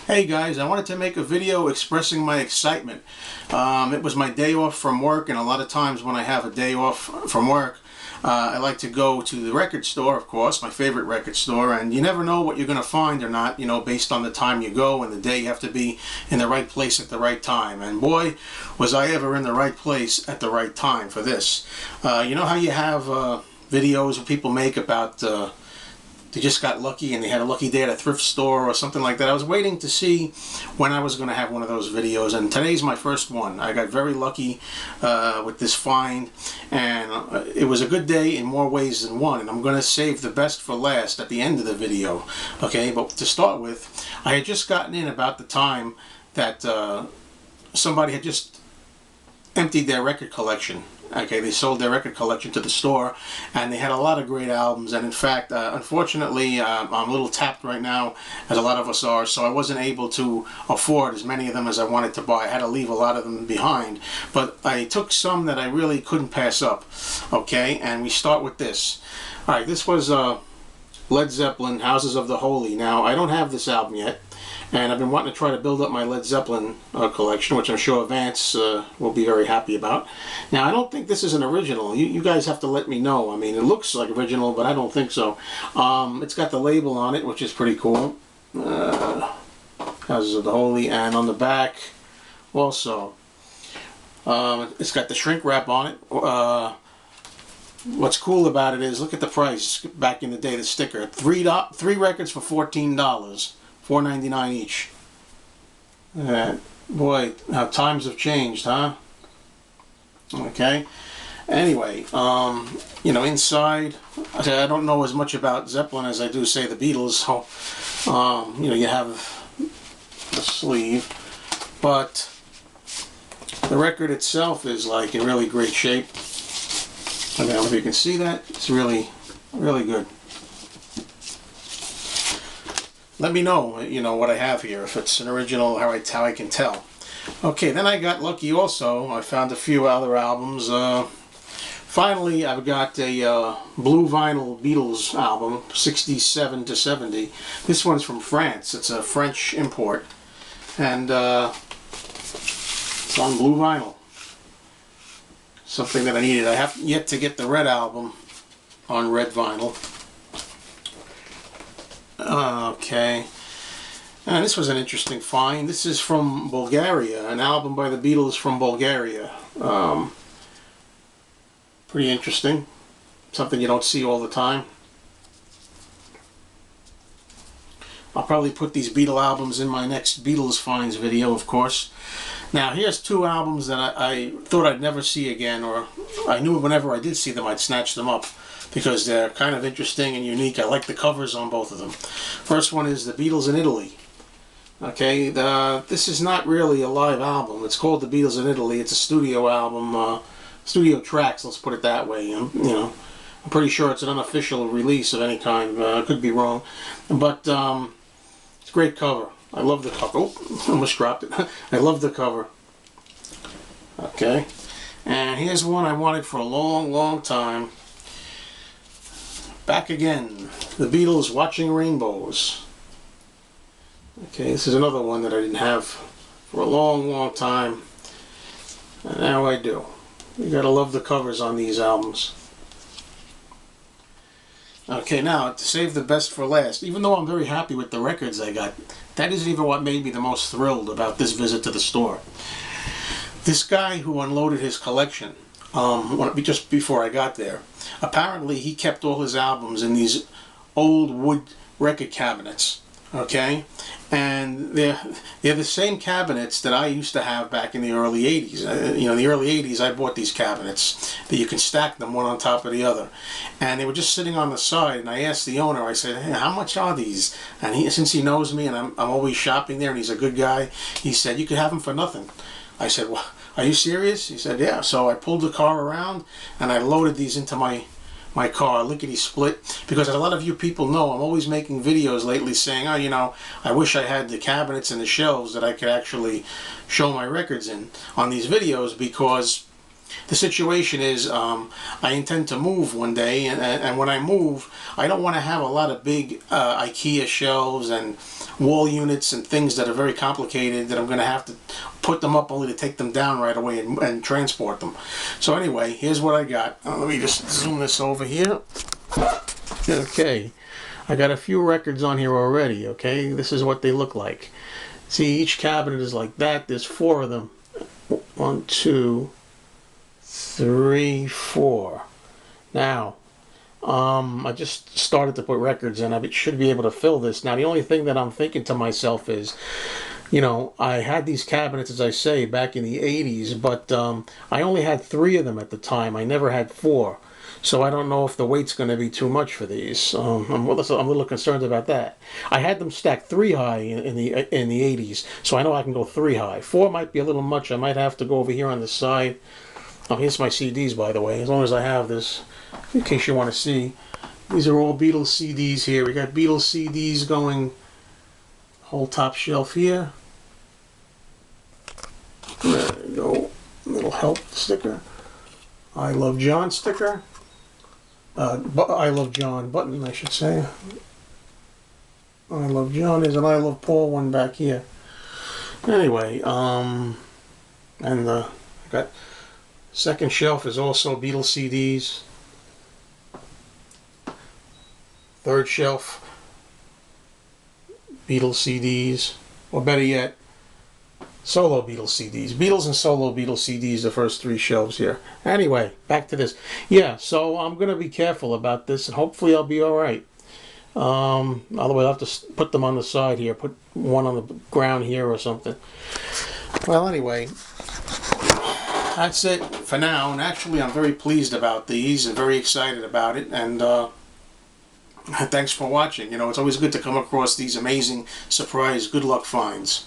Hey guys, I wanted to make a video expressing my excitement. It was my day off from work, and a lot of times when I have a day off from work, I like to go to the record store, of course, my favorite record store, and you never know what you're going to find or not, based on the time you go and the day. You have to be in the right place at the right time. And boy, was I ever in the right place at the right time for this. You know how you have videos people make about they just got lucky and they had a lucky day at a thrift store or something like that. I was waiting to see when I was going to have one of those videos, and today's my first one. I got very lucky with this find, and it was a good day in more ways than one, and I'm going to save the best for last at the end of the video. Okay, but to start with, I had just gotten in about the time that somebody had just emptied their record collection. Okay, they sold their record collection to the store, and they had a lot of great albums. And in fact, unfortunately, I'm a little tapped right now, as a lot of us are, so I wasn't able to afford as many of them as I wanted to buy. I had to leave a lot of them behind, but I took some that I really couldn't pass up. Okay, and we start with this. All right, this was Led Zeppelin, Houses of the Holy. Now, I don't have this album yet, and I've been wanting to try to build up my Led Zeppelin collection, which I'm sure Vance will be very happy about. Now, I don't think this is an original. You guys have to let me know. I mean, it looks like original, but I don't think so. It's got the label on it, which is pretty cool. Houses of the Holy, and on the back, also, it's got the shrink wrap on it. What's cool about it is, look at the price back in the day, the sticker. Three records for $14, $4.99 each. Boy, how times have changed, huh? Okay. Anyway, inside, I don't know as much about Zeppelin as I do, say, the Beatles. So, you have the sleeve, but the record itself is like in really great shape. I don't know if you can see that. It's really, really good. Let me know, what I have here, if it's an original, how I can tell. Okay, then I got lucky also. I found a few other albums. Finally, I've got a blue vinyl Beatles album, 67 to 70. This one's from France. It's a French import. And it's on blue vinyl. Something that I needed. I have yet to get the red album on red vinyl. Okay. And this was an interesting find. This is from Bulgaria, an album by the Beatles from Bulgaria. Pretty interesting. Something you don't see all the time. I'll probably put these Beatle albums in my next Beatles finds video, of course. Now, here's two albums that I thought I'd never see again, or I knew whenever I did see them, I'd snatch them up, because they're kind of interesting and unique. I like the covers on both of them. First one is The Beatles in Italy. Okay, this is not really a live album. It's called The Beatles in Italy. It's a studio album, studio tracks, let's put it that way. I'm pretty sure it's an unofficial release of any kind. I could be wrong. But it's a great cover. I love the cover. Oh, almost dropped it. I love the cover. Okay. And here's one I wanted for a long, long time. Back again. The Beatles, Watching Rainbows. Okay, this is another one that I didn't have for a long, long time. And now I do. You gotta love the covers on these albums. Okay, now, to save the best for last, even though I'm very happy with the records I got, that isn't even what made me the most thrilled about this visit to the store. This guy who unloaded his collection, just before I got there, apparently he kept all his albums in these old wood record cabinets, okay? And they're the same cabinets that I used to have back in the early 80s. In the early 80s, I bought these cabinets that you can stack them one on top of the other. And they were just sitting on the side, and I asked the owner, I said, hey, how much are these? And since he knows me, and I'm always shopping there, and he's a good guy, he said, you could have them for nothing. I said, well, are you serious? He said, yeah. So I pulled the car around, and I loaded these into my car, lickety-split, because as a lot of you people know, I'm always making videos lately saying, oh, I wish I had the cabinets and the shelves that I could actually show my records in on these videos, because the situation is I intend to move one day, and when I move, I don't want to have a lot of big IKEA shelves and wall units and things that are very complicated that I'm going to have to put them up only to take them down right away and transport them. So anyway, here's what I got. Let me just zoom this over here. Okay, I got a few records on here already. Okay, this is what they look like. See, each cabinet is like that. There's 4 of them. 1, 2, 3, 4. Now, I just started to put records in. I should be able to fill this. Now, the only thing that I'm thinking to myself is, you know, I had these cabinets, as I say, back in the 80s, but I only had 3 of them at the time. I never had 4. So I don't know if the weight's going to be too much for these. I'm a little concerned about that. I had them stacked 3 high in the 80s, so I know I can go 3 high. 4 might be a little much. I might have to go over here on the side. Oh, here's my CDs, by the way, as long as I have this, in case you want to see. These are all Beatles CDs here. We got Beatles CDs going whole top shelf here. There we go. Little help sticker. I Love John sticker. I Love John button, I should say. I Love John. There's an I Love Paul one back here. Anyway, and I got second shelf is also Beatles CDs. Third shelf, Beatles CDs, or better yet, solo Beatles CDs. Beatles and solo Beatles CDs, the first 3 shelves here. Anyway, back to this. Yeah, so I'm going to be careful about this, and hopefully I'll be alright. Otherwise I'll have to put them on the side here, put one on the ground here or something. Well, anyway, that's it for now, and actually I'm very pleased about these and very excited about it, and thanks for watching. You know, it's always good to come across these amazing surprise good luck finds.